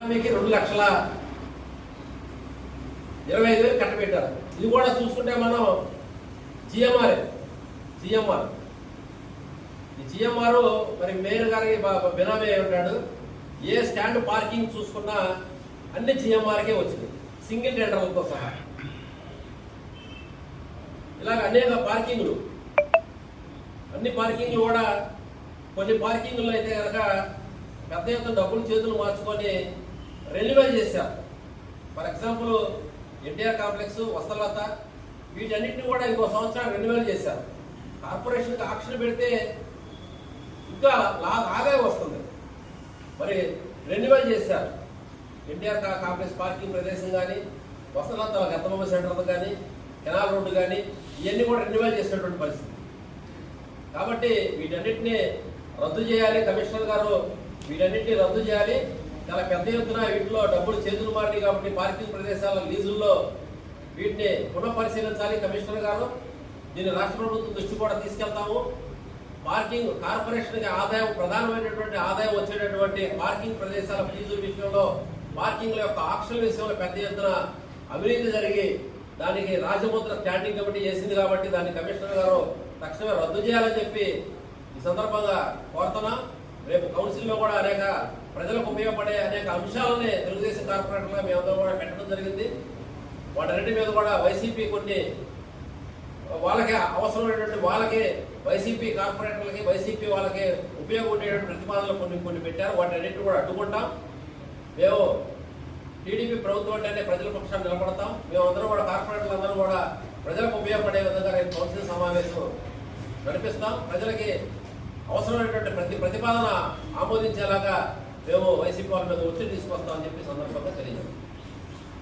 మీకు 2,25,000 కట్టబెట్టారు. ఇది కూడా చూసుకుంటే మనం జిఎంఆర్ ఈ జిఎంఆర్ మరి మేయర్ గారికి బినామీ అయి ఉంటాడు. ఏ స్టాండ్ పార్కింగ్ చూసుకున్నా అన్ని జిఎంఆర్కే వచ్చింది, సింగిల్ టెండర్లతో సహా. ఇలాగ అనేక పార్కింగ్లు, అన్ని పార్కింగ్లు కూడా కొన్ని పార్కింగ్లు అయితే కనుక పెద్ద ఎత్తున డబ్బులు చేతులు మార్చుకొని రెన్యువల్ చేశారు. ఫర్ ఎగ్జాంపుల్ ఎన్టీఆర్ కాంప్లెక్స్, వసలత, వీటన్నిటిని కూడా ఇంకో సంవత్సరం రెన్యువల్ చేశారు. కార్పొరేషన్కి ఆక్షన్ పెడితే ఇంకా ఆదాయం వస్తుంది, మరి రెన్యువల్ చేశారు. ఎన్టీఆర్ కాంప్లెక్స్ పార్కింగ్ ప్రదేశం కానీ, వసలత గతబొమ్మ సెంటర్ కానీ, కెనాల్ రోడ్డు కానీ, ఇవన్నీ కూడా రెన్యువల్ చేసినటువంటి పరిస్థితి. కాబట్టి వీటన్నిటిని రద్దు చేయాలి. కమిషనర్ గారు వీటన్నిటిని రద్దు చేయాలి. చాలా పెద్ద ఎత్తున వీటిలో డబ్బులు చేతులు మారినాయి కాబట్టి పార్కింగ్ ప్రదేశాల లీజుల్లో వీటిని పునఃపరిశీలించాలి కమిషనర్ గారు. దీన్ని రాష్ట్ర ప్రభుత్వం దృష్టి కూడా తీసుకెళ్తాము. పార్కింగ్ కార్పొరేషన్కి ఆదాయం, ప్రధానమైనటువంటి ఆదాయం వచ్చేటటువంటి పార్కింగ్ ప్రదేశాల ఫీజుల విషయంలో, పార్కింగ్ల యొక్క ఆక్షన్ విషయంలో పెద్ద ఎత్తున అవినీతి జరిగి దానికి రాజముద్ర స్టాండింగ్ కమిటీ చేసింది కాబట్టి దాన్ని కమిషనర్ గారు తక్షణమే రద్దు చేయాలని చెప్పి ఈ సందర్భంగా కోరుతున్నా. రేపు కౌన్సిల్లో కూడా అనేక ప్రజలకు ఉపయోగపడే అనేక అంశాలని తెలుగుదేశం కార్పొరేటర్గా మేమందరం కూడా పెట్టడం జరిగింది. వాటన్నిటి మీద కూడా వైసీపీ కొన్ని వాళ్ళకి అవసరమైనటువంటి వాళ్ళకి, వైసీపీ కార్పొరేటర్లకి, వైసీపీ వాళ్ళకి ఉపయోగం ఉండేటువంటి ప్రతిపాదనలు కొన్ని పెట్టారు. వాటన్నిటిని కూడా అడ్డుకుంటాం. మేము టీడీపీ ప్రభుత్వం అంటేనే ప్రజల పక్షాన్ని నిలబడతాం. మేమందరం కూడా కార్పొరేటర్లు అందరూ కూడా ప్రజలకు ఉపయోగపడే విధంగా రేపు కౌన్సిల్ సమావేశం నడిపిస్తాం. ప్రజలకి అవసరమైనటువంటి ప్రతి ప్రతిపాదన ఆమోదించేలాగా మేము వైసీపీ వాళ్ళ మీద ఒత్తిడి తీసుకొస్తామని చెప్పి సందర్భంగా తెలియజేస్తాం.